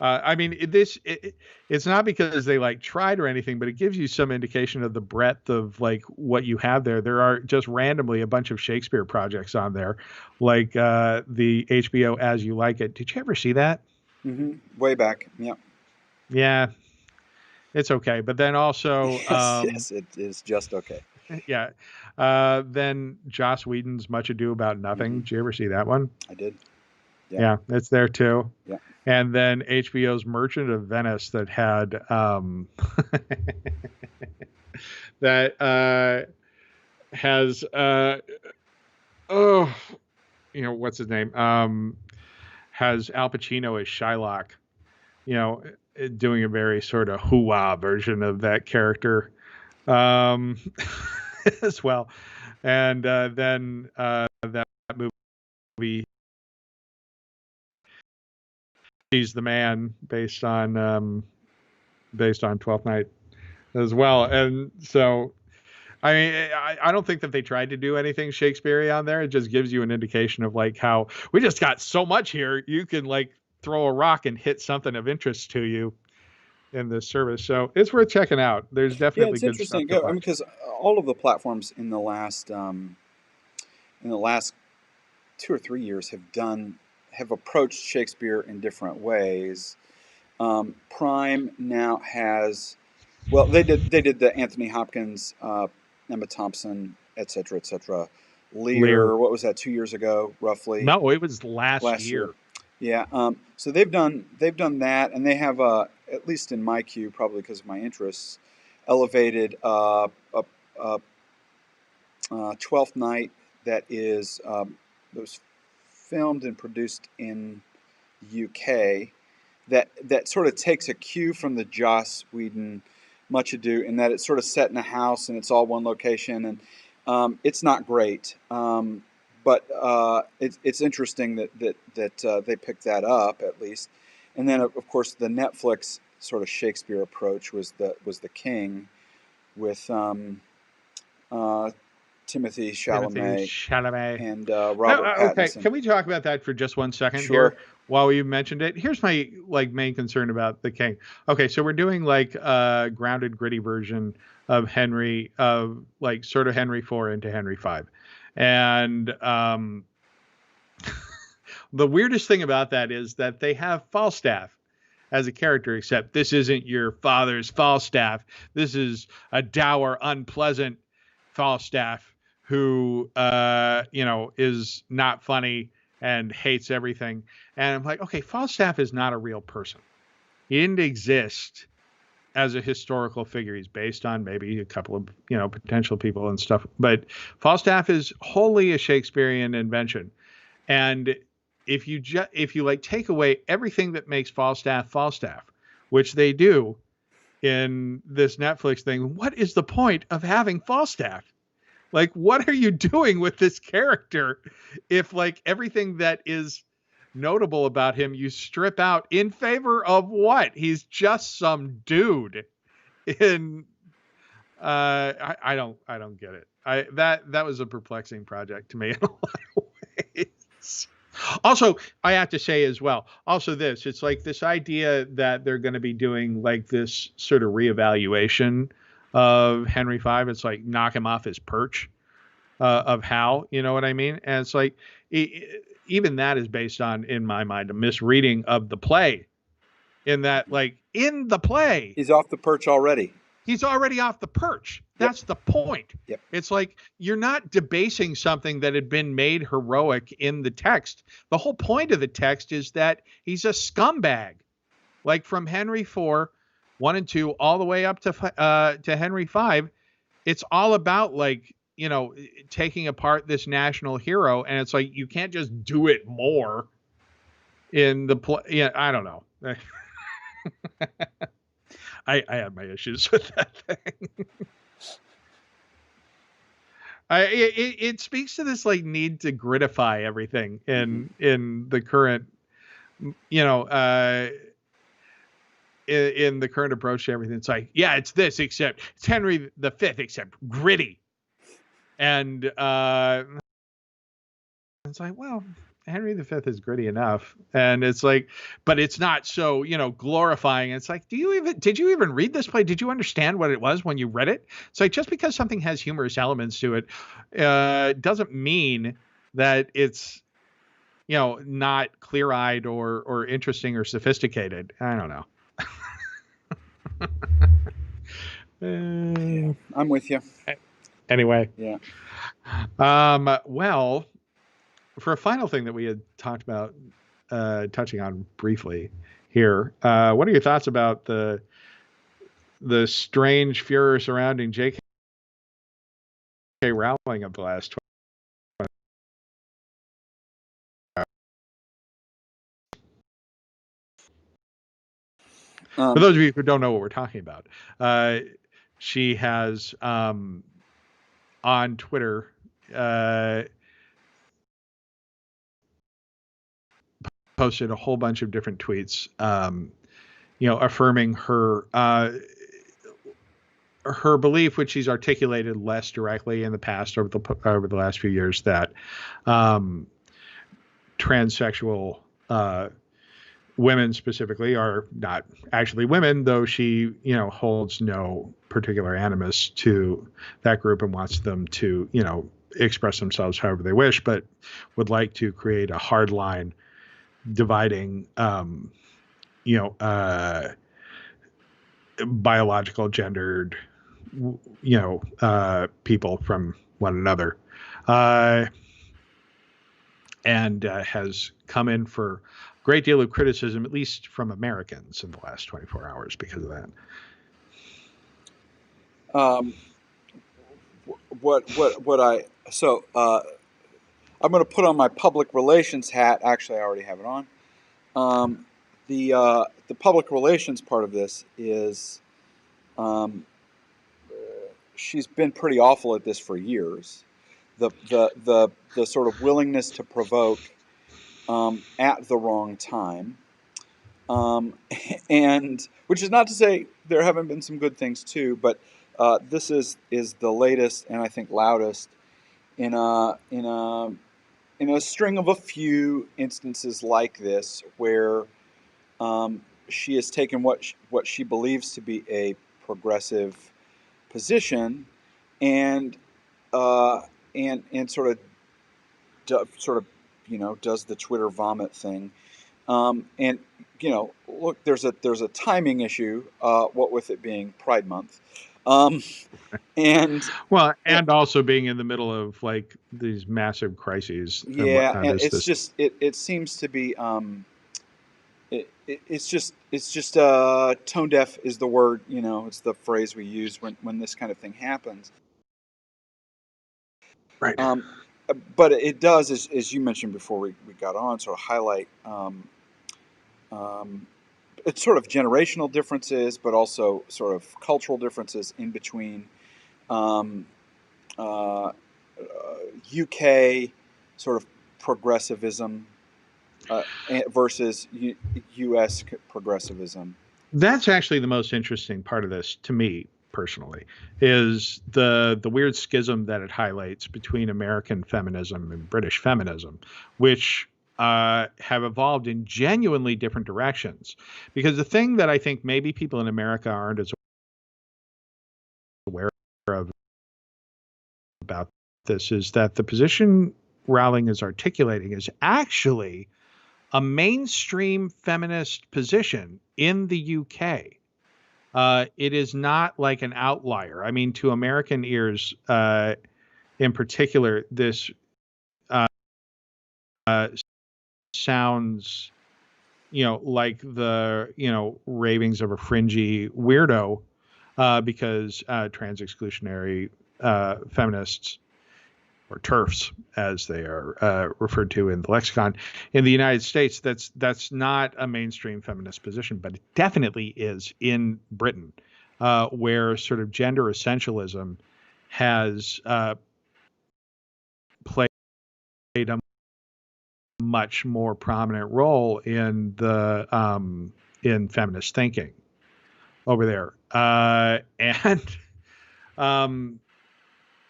it's not because they like tried or anything, but it gives you some indication of the breadth of like what you have there. There are just randomly a bunch of Shakespeare projects on there, like the HBO As You Like It. Did you ever see that? Mm-hmm. Way back. Yeah. Yeah, it's okay. But then also, Yes, it is just okay. yeah. Then Joss Whedon's Much Ado About Nothing. Did you ever see that one? I did. Yeah, it's there too. Yeah. And then HBO's Merchant of Venice that had that has what's his name? Has Al Pacino as Shylock, doing a very sort of hoo-ah version of that character as well. And then that movie, He's the Man, based on Twelfth Night as well. And so, I mean, I don't think that they tried to do anything Shakespearean on there. It just gives you an indication of like how we just got so much here. You can like throw a rock and hit something of interest to you in this service. So it's worth checking out. There's definitely it's good interesting. stuff to watch. Because all of the platforms in the last 2 or 3 years have approached Shakespeare in different ways. Prime now has, well, they did the Anthony Hopkins, Emma Thompson, et cetera, Lear. What was that? 2 years ago, roughly. No, it was last year. Yeah. So they've done that, and they have at least in my queue, probably because of my interests, elevated a Twelfth Night that was filmed and produced in UK. That sort of takes a cue from the Joss Whedon Much Ado, in that it's sort of set in a house and it's all one location, and it's not great. But it's interesting that they picked that up at least. And then of course the Netflix sort of Shakespeare approach was the King, with Timothy Chalamet and Robert Pattinson. Okay, can we talk about that for just 1 second Sure. here while you mentioned it? Here's my main concern about the King. Okay, so we're doing like a grounded, gritty version of Henry, sort of Henry IV into Henry V. And the weirdest thing about that is that they have Falstaff as a character, except this isn't your father's Falstaff. This is a dour, unpleasant Falstaff who, is not funny and hates everything. And I'm like, okay, Falstaff is not a real person. He didn't exist as a historical figure. He's based on maybe a couple of, potential people and stuff. But Falstaff is wholly a Shakespearean invention. And if you take away everything that makes Falstaff, which they do in this Netflix thing, what is the point of having Falstaff? Like, what are you doing with this character if like everything that is notable about him you strip out in favor of what? He's just some dude. I don't get it. That was a perplexing project to me in a lot of ways. Also, I have to say as well, it's like this idea that they're going to be doing like this sort of reevaluation of Henry V. It's like knock him off his perch of how, you know what I mean? And it's like, even that is based on, in my mind, a misreading of the play, in that like in the play, he's off the perch already. He's already off the perch. That's the point. Yep. It's like you're not debasing something that had been made heroic in the text. The whole point of the text is that he's a scumbag. Like from Henry IV, 1 and 2, all the way up to Henry V, it's all about like, taking apart this national hero. And it's like, you can't just do it more in the play. Yeah, I don't know. I have my issues with that thing. It speaks to this like need to gritify everything in the current, you know, in the current approach to everything. It's like, yeah, it's this, except it's Henry V, except gritty. And it's like, well, Henry V is gritty enough. And it's like, but it's not so, glorifying. It's like, did you even read this play? Did you understand what it was when you read it? It's like, just because something has humorous elements to it doesn't mean that it's, not clear-eyed or interesting or sophisticated. I don't know. Yeah, I'm with you. Anyway. Yeah. Well, for a final thing that we had talked about, touching on briefly here, what are your thoughts about the strange furor surrounding J.K. Rowling of the last 20 For those of you who don't know what we're talking about, she has on Twitter posted a whole bunch of different tweets, affirming her belief, which she's articulated less directly in the past over the last few years, that transsexual women specifically are not actually women, though she, holds no particular animus to that group and wants them to, express themselves however they wish, but would like to create a hard line dividing, biological gendered, people from one another, and has come in for a great deal of criticism, at least from Americans, in the last 24 hours because of that. I'm going to put on my public relations hat. Actually, I already have it on. The public relations part of this is, she's been pretty awful at this for years. The sort of willingness to provoke at the wrong time, and which is not to say there haven't been some good things too, but this is the latest and I think loudest in a string of a few instances like this where she has taken what she believes to be a progressive position and sort of does the Twitter vomit thing, and look, there's a timing issue, what with it being Pride Month, and also being in the middle of like these massive crises. Yeah, and it's just it seems to be it's just tone deaf is the word, it's the phrase we use when this kind of thing happens. Right. But it does, as you mentioned before we got on, sort of highlight it's sort of generational differences, but also sort of cultural differences in between UK sort of progressivism versus U.S. progressivism. That's actually the most interesting part of this to me personally, is the weird schism that it highlights between American feminism and British feminism, which have evolved in genuinely different directions. Because the thing that I think maybe people in America aren't as aware of about this is that the position Rowling is articulating is actually a mainstream feminist position in the UK. It is not like an outlier. I mean, to American ears, in particular, this sounds, like the, ravings of a fringy weirdo, because trans exclusionary feminists, or TERFs, as they are referred to in the lexicon, in the United States, that's not a mainstream feminist position, but it definitely is in Britain, where sort of gender essentialism has much more prominent role in the in feminist thinking over there. And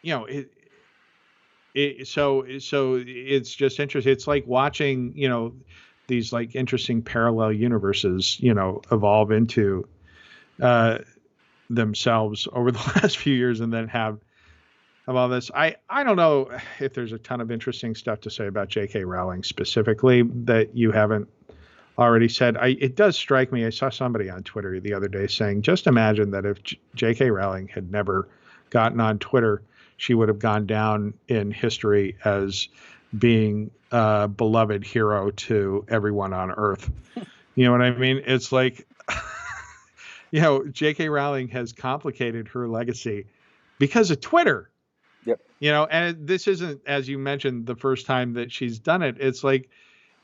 you know, so it's just interesting. It's like watching, you know, these like interesting parallel universes, you know, evolve into themselves over the last few years, and then have all this. I don't know if there's a ton of interesting stuff to say about J.K. Rowling specifically that you haven't already said. It does strike me. I saw somebody on Twitter the other day saying, just imagine that if J.K. Rowling had never gotten on Twitter, she would have gone down in history as being a beloved hero to everyone on Earth. You know what I mean? It's like, you know, J.K. Rowling has complicated her legacy because of Twitter. Yep. You know, and this isn't, as you mentioned, the first time that she's done it. It's like,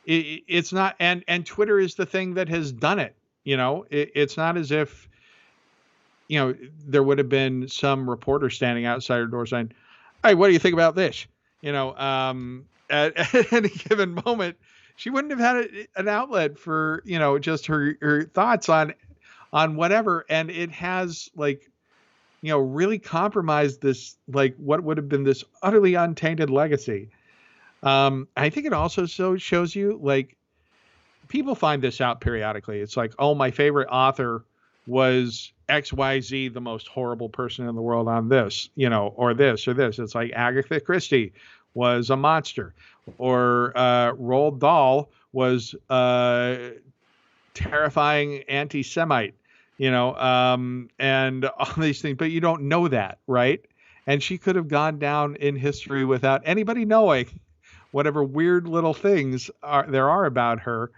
it's not, and Twitter is the thing that has done it. You know, it's not as if, you know, there would have been some reporter standing outside her door saying, "Hey, what do you think about this?" You know, at any given moment, she wouldn't have had an outlet for, you know, just her thoughts on whatever. And it has, like, you know, really compromised this, like, what would have been this utterly untainted legacy. I think it also shows you, like, people find this out periodically. It's like, oh, my favorite author was XYZ, the most horrible person in the world on this, you know, or this or this. It's like Agatha Christie was a monster, or Roald Dahl was terrifying anti-Semite, you know, and all these things, but you don't know that, right? And she could have gone down in history without anybody knowing whatever weird little things there are about her.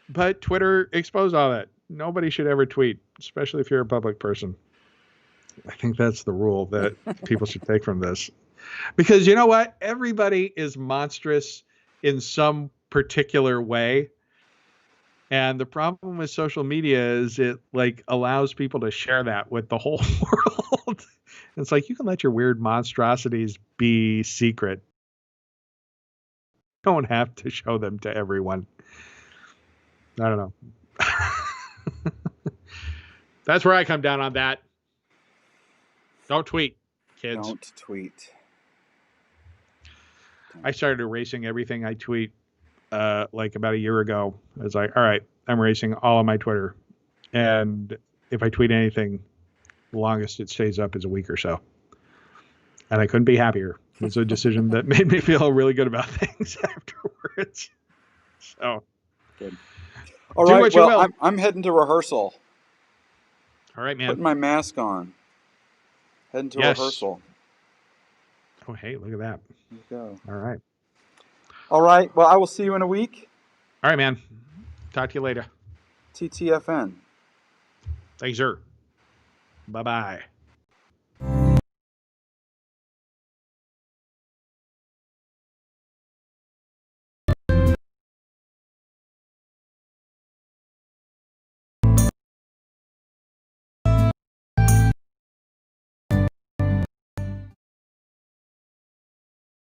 But Twitter exposed all that. Nobody should ever tweet, especially if you're a public person. I think that's the rule that people should take from this. Because you know what? Everybody is monstrous in some particular way. And the problem with social media is it, like, allows people to share that with the whole world. It's like, you can let your weird monstrosities be secret. You don't have to show them to everyone. I don't know. That's where I come down on that. Don't tweet, kids. Don't tweet. I started erasing everything I tweet like about a year ago. I was like, all right, I'm erasing all of my Twitter. And if I tweet anything, the longest it stays up is a week or so. And I couldn't be happier. It was a decision that made me feel really good about things afterwards. So good. All right, well, I'm heading to rehearsal. All right, man. Putting my mask on. Heading to rehearsal. Oh, hey, look at that. There you go. All right. All right. Well, I will see you in a week. All right, man. Talk to you later. TTFN. Thanks, sir. Bye-bye.